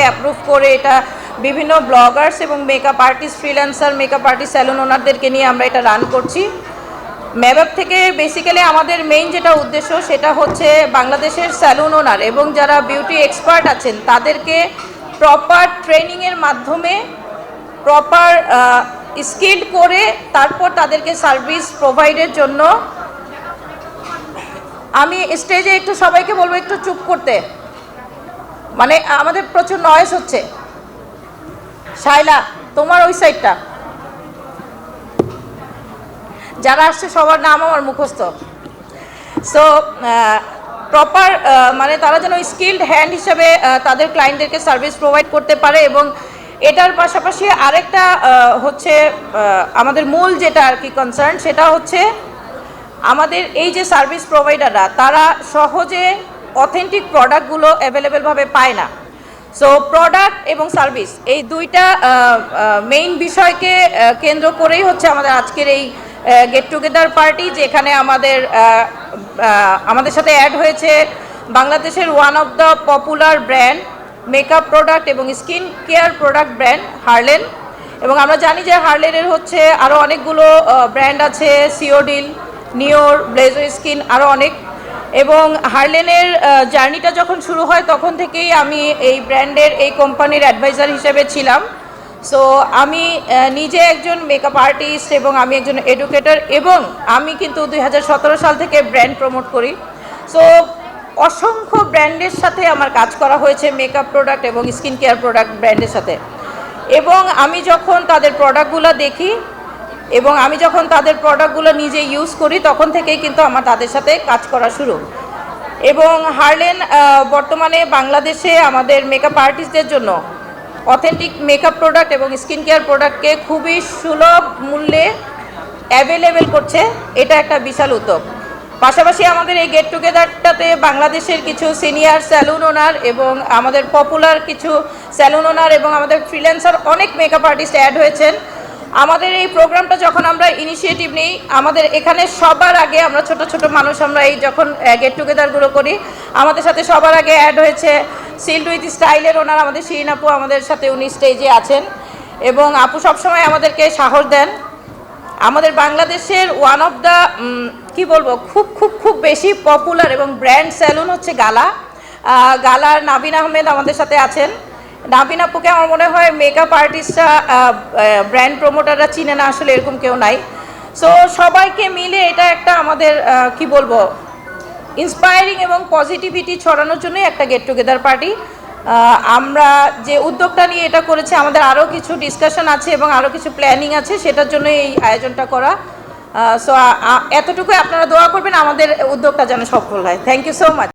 Approve করে এটা বিভিন্ন ব্লগার্স এবং makeup artist, freelancer, makeup artist, salon ওনারদেরকে নিয়ে আমরা এটা রান করছি। ম্যাবআপ থেকে বেসিক্যালি আমাদের মেইন যেটা উদ্দেশ্য সেটা হচ্ছে বাংলাদেশের স্যালুন ওনার এবং যারা বিউটি এক্সপার্ট আছেন তাদেরকে প্রপার ট্রেনিংয়ের মাধ্যমে প্রপার স্কিল্ড করে তারপর তাদেরকে সার্ভিস প্রোভাইডের জন্য। আমি স্টেজে একটু সবাইকে বলবো একটু চুপ করতে, মানে আমাদের প্রচুর নয়েজ হচ্ছে। শাইলা, তোমার ওই সাইডটা যারা আসছে সবার নাম আমার মুখস্থ। সো প্রপার মানে তারা যেন স্কিল্ড হ্যান্ড হিসেবে তাদের ক্লায়েন্টদেরকে সার্ভিস প্রোভাইড করতে পারে। এবং এটার পাশাপাশি আরেকটা হচ্ছে আমাদের মূল যেটা আর কি কনসার্ন, সেটা হচ্ছে আমাদের এই যে সার্ভিস প্রোভাইডাররা তারা সহজে অথেন্টিক প্রোডাক্টগুলো অ্যাভেলেবেলভাবে পায় না। সো প্রোডাক্ট এবং সার্ভিস এই দুইটা মেইন বিষয়কে কেন্দ্র করেই হচ্ছে আমাদের আজকের এই গেট টুগেদার পার্টি, যেখানে আমাদের সাথে অ্যাড হয়েছে বাংলাদেশের one of the popular brand makeup product এবং skin care product brand Herlan. এবং আমরা জানি যে হার্লেনের হচ্ছে আরও অনেকগুলো ব্র্যান্ড আছে, সিওডিল, নিওর, ব্লেজো স্কিন, আরও অনেক। এবং হার্লেনের জার্নিটা যখন শুরু হয় তখন থেকেই আমি এই ব্র্যান্ডের এই কোম্পানির অ্যাডভাইজার হিসেবে ছিলাম। সো আমি নিজে একজন মেকআপ আর্টিস্ট এবং আমি একজন এডুকেটর, এবং আমি কিন্তু 2017 সাল থেকে ব্র্যান্ড প্রমোট করি। সো অসংখ্য ব্র্যান্ডের সাথে আমার কাজ করা হয়েছে, মেকআপ প্রোডাক্ট এবং স্কিন কেয়ার প্রোডাক্ট ব্র্যান্ডের সাথে। এবং আমি যখন তাদের প্রোডাক্টগুলো দেখি এবং আমি যখন তাদের প্রোডাক্টগুলো নিজে ইউজ করি তখন থেকেই কিন্তু আমার তাদের সাথে কাজ করা শুরু। এবং হার্লেন বর্তমানে বাংলাদেশে আমাদের মেকআপ আর্টিস্টদের জন্য অথেন্টিক মেকআপ প্রোডাক্ট এবং স্কিন কেয়ার প্রোডাক্টকে খুবই সুলভ মূল্যে অ্যাভেলেবেল করছে। এটা একটা বিশাল উদ্যোগ। পাশাপাশি আমাদের এই গেট টুগেদারটাতে বাংলাদেশের কিছু সিনিয়র স্যালুন ওনার এবং আমাদের পপুলার কিছু স্যালুন ওনার এবং আমাদের ফ্রিল্যান্সার অনেক মেকআপ আর্টিস্ট অ্যাড হয়েছেন। আমাদের এই প্রোগ্রামটা যখন আমরা ইনিশিয়েটিভ নিই, আমাদের এখানে সবার আগে আমরা ছোট ছোট মানুষ, আমরা এই যখন গেট টুগেদারগুলো করি আমাদের সাথে সবার আগে অ্যাড হয়েছে সিল্ড উইথ স্টাইলের ওনার আমাদের শিরিন আপু, আমাদের সাথে উনি স্টেজে আছেন এবং আপু সবসময় আমাদেরকে সাহস দেন। আমাদের বাংলাদেশের ওয়ান অফ দ্য কি বলবো খুব খুব খুব বেশি পপুলার এবং ব্র্যান্ড স্যালুন হচ্ছে গালার নাবিন আহমেদ আমাদের সাথে আছেন। নাবিন আপুকে আমার মনে হয় মেকআপ আর্টিস্টরা, ব্র্যান্ড প্রমোটাররা চিনে না আসলে, এরকম কেউ নাই। সো সবাইকে মিলে এটা একটা আমাদের কি বলবো ইন্সপায়ারিং এবং পজিটিভিটি ছড়ানোর জন্যই একটা গেট টুগেদার পার্টি। আমরা যে উদ্যোগটা নিয়ে এটা করেছি, আমাদের আরও কিছু ডিসকাশন আছে এবং আরও কিছু প্ল্যানিং আছে, সেটার জন্য এই আয়োজনটা করা। সো এতটুকুই আপনারা দোয়া করবেন আমাদের উদ্যোগটা যেন সফল হয়। Thank you so much.